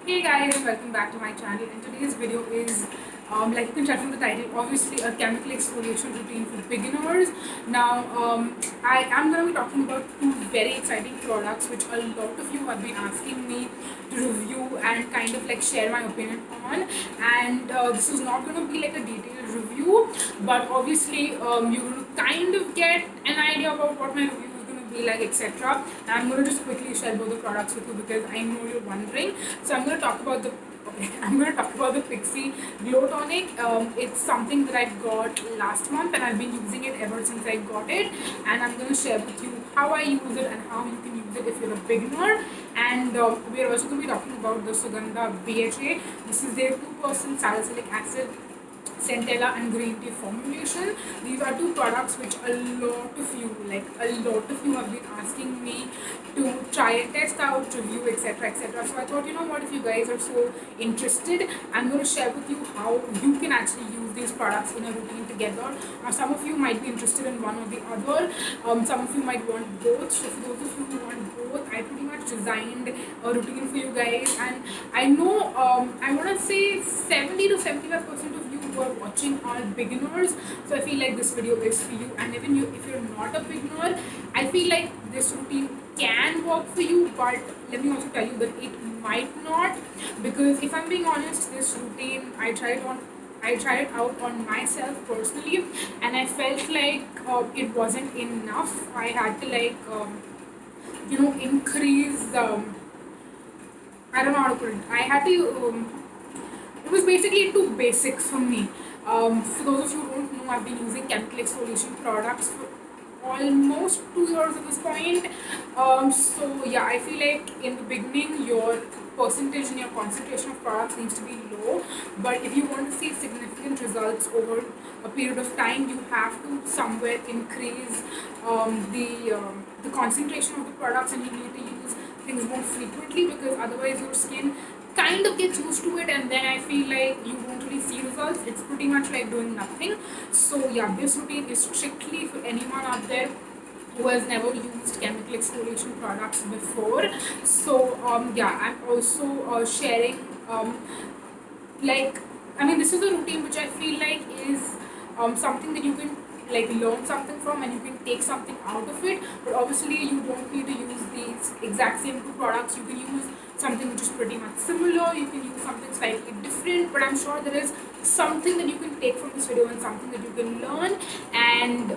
Hey guys, and welcome back to my channel. And today's video is, like you can tell from the title, obviously a chemical exfoliation routine for beginners. Now, I am going to be talking about two very exciting products which a lot of you have been asking me to review and kind of like share my opinion on. And this is not going to be like a detailed review, but obviously you will kind of get an idea about what my review be like, etc. And I'm going to just quickly share both the products with you because I know you're wondering. So I'm going to talk about the I'm going to talk about the Pixi Glow Tonic. It's something that I got last month and I've been using it ever since I got it. And I'm going to share with you how I use it and how you can use it if you're a beginner. And we are also going to be talking about the Sugandha BHA. This is their 2% salicylic acid centella and green tea formulation. These are two products which a lot of you, have been asking me to try and test out, review, etc. etc. So I thought, you know what, if you guys are so interested, I'm going to share with you how you can actually use these products in a routine together. Now, some of you might be interested in one or the other. Some of you might want both. So for those of you who want both, I pretty much designed a routine for you guys, and I know I want to say 70 to 75% of you who are watching are beginners. So I feel like this video is for you, and even you, if you're not a beginner, I feel like this routine can work for you. But let me also tell you that it might not, because if I'm being honest, this routine I tried it out on myself personally, and I felt like it wasn't enough. I had to increase. I don't know how to put it. I had to. It was basically too basic for me. For those of you who don't know, I've been using chemical exfoliation products for almost 2 years at this point. So yeah, I feel like in the beginning your percentage and your concentration of products needs to be low, but if you want to see significant results over a period of time, you have to somewhere increase the concentration of the products, and you need to use things more frequently, because otherwise your skin kind of gets used to it, and then I feel like you won't really see results. It's pretty much like doing nothing. So yeah, this routine is strictly for anyone out there who has never used chemical exfoliation products before. So yeah, I'm also sharing like I mean, this is a routine which I feel like is something that you can like learn something from, and you can take something out of it. But obviously you don't need to use these exact same two products. You can use something which is pretty much similar, you can use something slightly different, but I'm sure there is something that you can take from this video and something that you can learn. And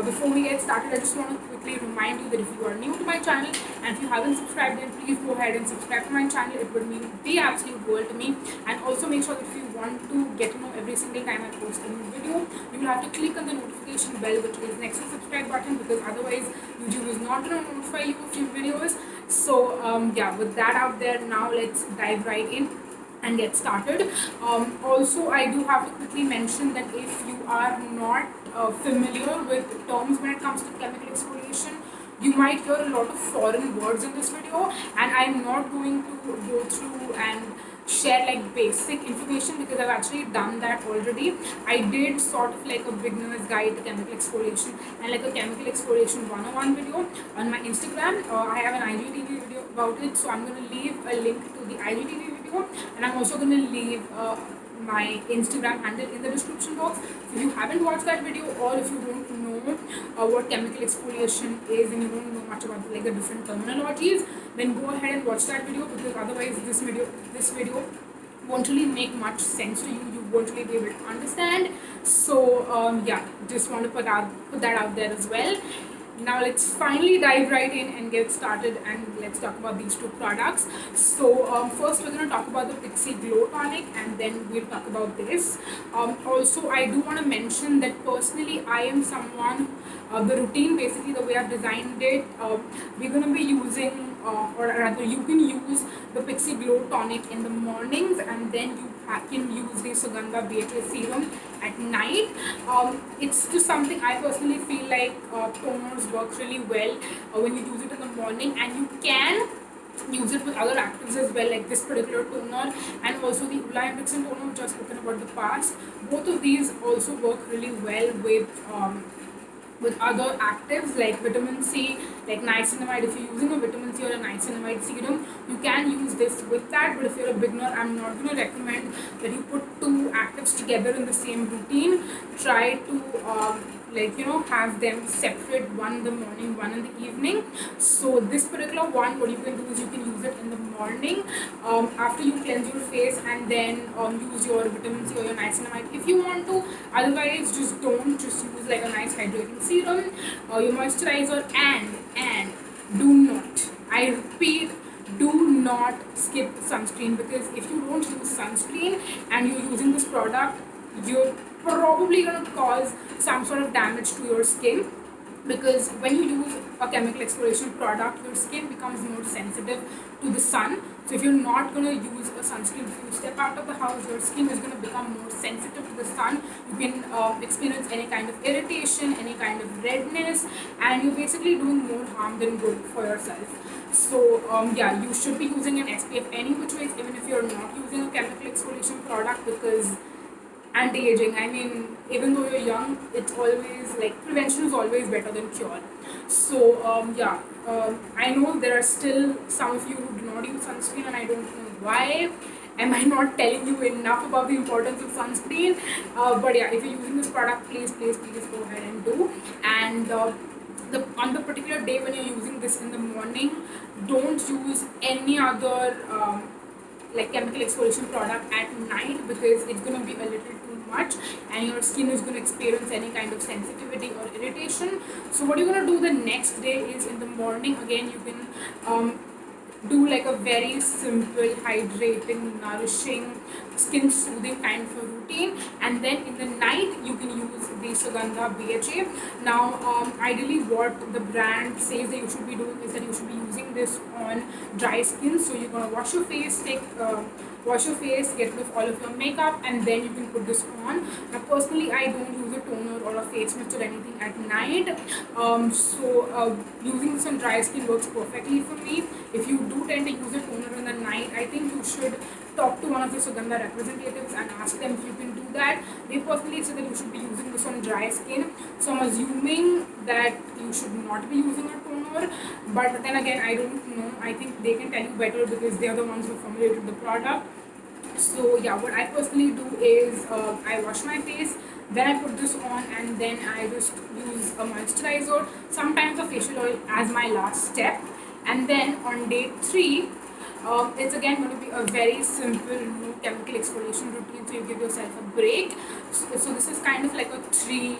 before we get started, I just want to quickly remind you that if you are new to my channel and if you haven't subscribed, then please go ahead and subscribe to my channel. It would mean the absolute world to me. And also make sure that if you want to get to know every single time I post a new video, you will have to click on the notification bell which is next to the subscribe button, because otherwise YouTube is not going to notify you of new videos. So yeah, with that out there, now let's dive right in and get started. Also, I do have to quickly mention that if you are not familiar with terms when it comes to chemical exfoliation, you might hear a lot of foreign words in this video, and I'm not going to go through and share like basic information, because I've actually done that already. I did sort of like a beginner's guide to chemical exfoliation and like a chemical exfoliation 101 video on my Instagram. I have an IGTV video about it, so I'm going to leave a link to the IGTV video, and I'm also going to leave my Instagram handle in the description box. So if you haven't watched that video, or if you don't know what chemical exfoliation is and you don't know much about like the different terminologies, then go ahead and watch that video, because otherwise this video won't really make much sense to you. You won't really be able to understand. So yeah, just want to put that out there as well. Now let's finally dive right in and get started, and let's talk about these two products. So first we're going to talk about the Pixi Glow Tonic, and then we'll talk about this. Also, I do want to mention that personally I am someone, the routine, basically the way I've designed it, we're going to be using or rather you can use the Pixi Glow Tonic in the mornings, and then you can use the Sugandha BHA serum at night. It's just something I personally feel like toners work really well when you use it in the morning, and you can use it with other actives as well, like this particular toner and also the Ula and Vixen toner which I've spoken about in the past. Both of these also work really well with with other actives like vitamin C, like niacinamide. If you're using a vitamin C or a niacinamide serum, you can use this with that. But if you're a beginner, I'm not going to recommend that you put two actives together in the same routine. Try to have them separate, one in the morning, one in the evening. So this particular one, what you can do is you can use it in the morning after you cleanse your face, and then use your vitamin C or your niacinamide if you want to. Otherwise, just don't. Just use like a nice hydrating serum, your moisturizer, and do not, I repeat, do not skip sunscreen, because if you don't use sunscreen and you're using this product, you're probably going to cause some sort of damage to your skin, because when you use a chemical exfoliation product, your skin becomes more sensitive to the sun. So if you're not going to use a sunscreen, if you step out of the house, your skin is going to become more sensitive to the sun. You can experience any kind of irritation, any kind of redness, and you're basically doing more harm than good for yourself. So you should be using an SPF any which ways, even if you're not using a chemical exfoliation product, because anti-aging, I mean, even though you're young, it's always like prevention is always better than cure. So I know there are still some of you who do not use sunscreen, and I don't know why. Am I not telling you enough about the importance of sunscreen? But yeah, if you're using this product, please go ahead and do. And on the particular day when you're using this in the morning, don't use any other like chemical exfoliation product at night, because it's going to be a little too much and your skin is going to experience any kind of sensitivity or irritation. So what you're going to do the next day is, in the morning, again you can do like a very simple, hydrating, nourishing, skin soothing kind of a routine, and then in the night you can use the Sugandha BHA. Now ideally what the brand says that you should be doing is that you should be using this on dry skin. So you're going to wash your face, get rid of all of your makeup, and then you can put this on. Now personally, I don't use a toner or a face mist or anything at night, using this on dry skin works perfectly for me. If you do tend to use a toner in the night, I think you should talk to one of the Sugandha representatives and ask them if you can do that. They personally say that you should be using this on dry skin, so I'm assuming that you should not be using a toner, but then again, I don't know. I think they can tell you better, because they are the ones who formulated the product. So yeah, what I personally do is I wash my face, then I put this on, and then I just use a moisturizer, sometimes a facial oil as my last step. And then on day 3, it's again going to be a very simple, no chemical exfoliation routine, so you give yourself a break. So this is kind of like a 3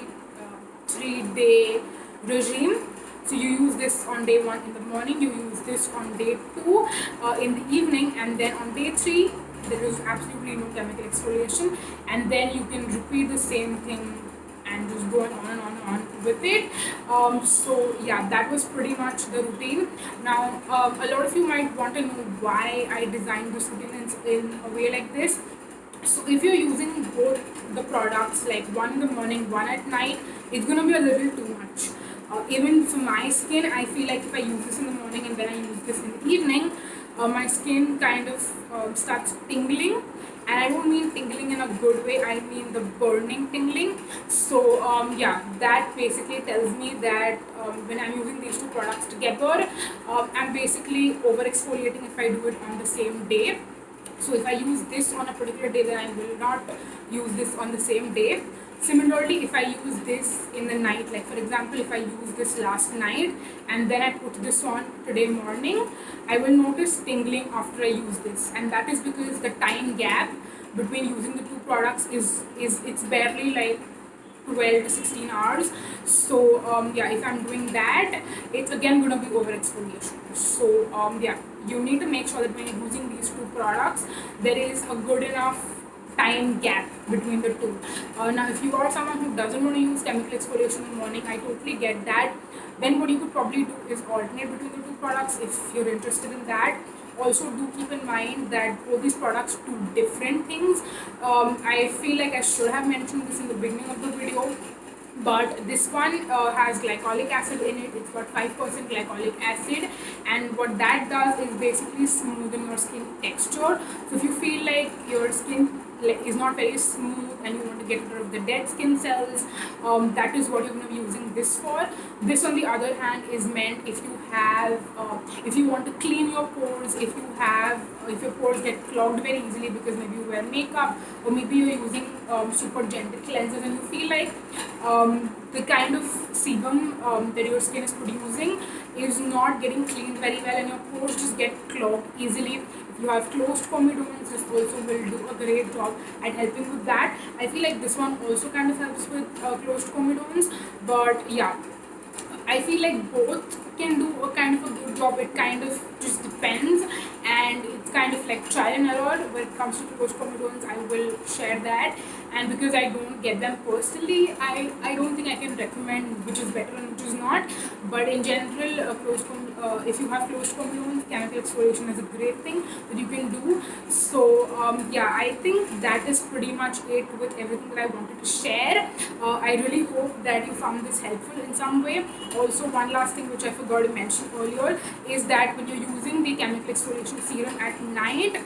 day regime. So you use this on day 1 in the morning, you use this on day 2 in the evening, and then on day 3 there is absolutely no chemical exfoliation, and then you can repeat the same thing and just go on and on and on with it. So yeah, that was pretty much the routine. Now a lot of you might want to know why I designed this routine in a way like this. So if you're using both the products, like one in the morning, one at night, it's gonna be a little too much. Even for my skin, I feel like if I use this in the morning and then I use this in the evening, my skin kind of starts tingling, and I don't mean tingling in a good way, I mean the burning tingling. So that basically tells me that when I'm using these two products together, I'm basically over exfoliating if I do it on the same day. So if I use this on a particular day, then I will not use this on the same day. Similarly, if I use this in the night, like for example, if I use this last night and then I put this on today morning, I will notice tingling after I use this, and that is because the time gap between using the two products is it's barely like 12 to 16 hours. So if I'm doing that, it's again going to be over exfoliation. So you need to make sure that when you're using these two products, there is a good enough time gap between the two. Now if you are someone who doesn't want to use chemical exfoliation in the morning, I totally get that. Then what you could probably do is alternate between the two products if you're interested in that. Also do keep in mind that both these products do different things. I feel like I should have mentioned this in the beginning of the video, but this one has glycolic acid in it. It's got 5% glycolic acid, and what that does is basically smoothen your skin texture. So if you feel like your skin is not very smooth and you want to get rid of the dead skin cells, that is what you're going to be using this for. This on the other hand is meant if you have if you want to clean your pores, if your pores get clogged very easily because maybe you wear makeup, or maybe you're using super gentle cleansers and you feel like the kind of sebum that your skin is producing is not getting cleaned very well and your pores just get clogged easily. If you have closed comedones, this also will do a great job at helping with that. I feel like this one also kind of helps with closed comedones, but yeah, I feel like both can do a kind of a good job. It kind of just depends, and it's kind of like trial and error. When it comes to closed comedones, I will share that. And because I don't get them personally, I don't think I can recommend which is better and which is not. But in general, if you have closed comedones, chemical exfoliation is a great thing that you can do. So yeah, I think that is pretty much it with everything that I wanted to share. I really hope that you found this helpful in some way. Also, one last thing which I forgot to mention earlier is that when you're using the chemical exfoliation serum at night,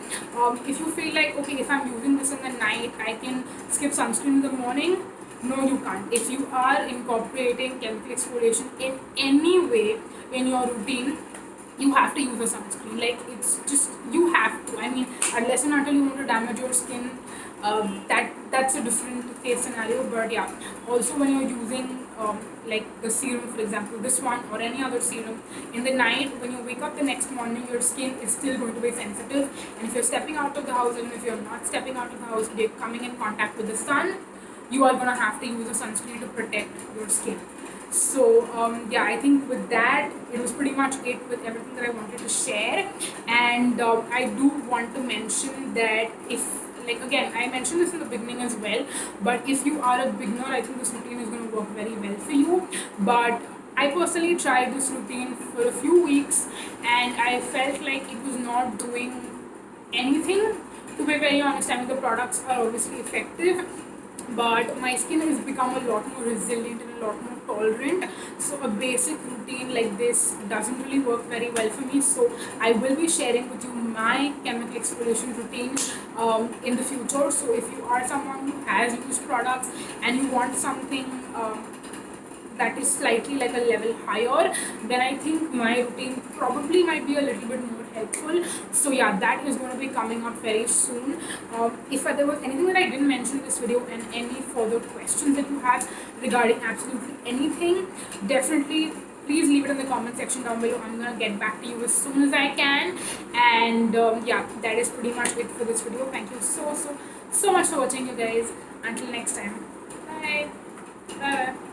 if you feel like, okay, if I'm using this in the night, I can skip sunscreen in the morning. No, you can't. If you are incorporating chemical exfoliation in any way in your routine, you have to use a sunscreen. Like, it's just, you have to. I mean, unless and until you want to damage your skin, that's a different case scenario. But yeah, also when you're using like the serum, for example, this one or any other serum in the night, when you wake up the next morning, your skin is still going to be sensitive. And if you're stepping out of the house, and if you're not stepping out of the house, you're coming in contact with the sun, you are gonna have to use a sunscreen to protect your skin. So yeah, I think with that, it was pretty much it with everything that I wanted to share. And I do want to mention that if, like, again, I mentioned this in the beginning as well, but if you are a beginner, I think this routine is going to work very well for you. But I personally tried this routine for a few weeks and I felt like it was not doing anything. To be very honest, I mean, the products are obviously effective, but my skin has become a lot more resilient and a lot more tolerant. So a basic routine like this doesn't really work very well for me. So I will be sharing with you my chemical exfoliation routine in the future. So if you are someone who has used products and you want something that is slightly like a level higher, then I think my routine probably might be a little bit more helpful. So yeah, that is going to be coming up very soon. If there was anything that I didn't mention in this video and any further questions that you have regarding absolutely anything, definitely please leave it in the comment section down below. I'm gonna get back to you as soon as I can. And yeah, that is pretty much it for this video. Thank you so much for watching, you guys. Until next time, bye. Bye.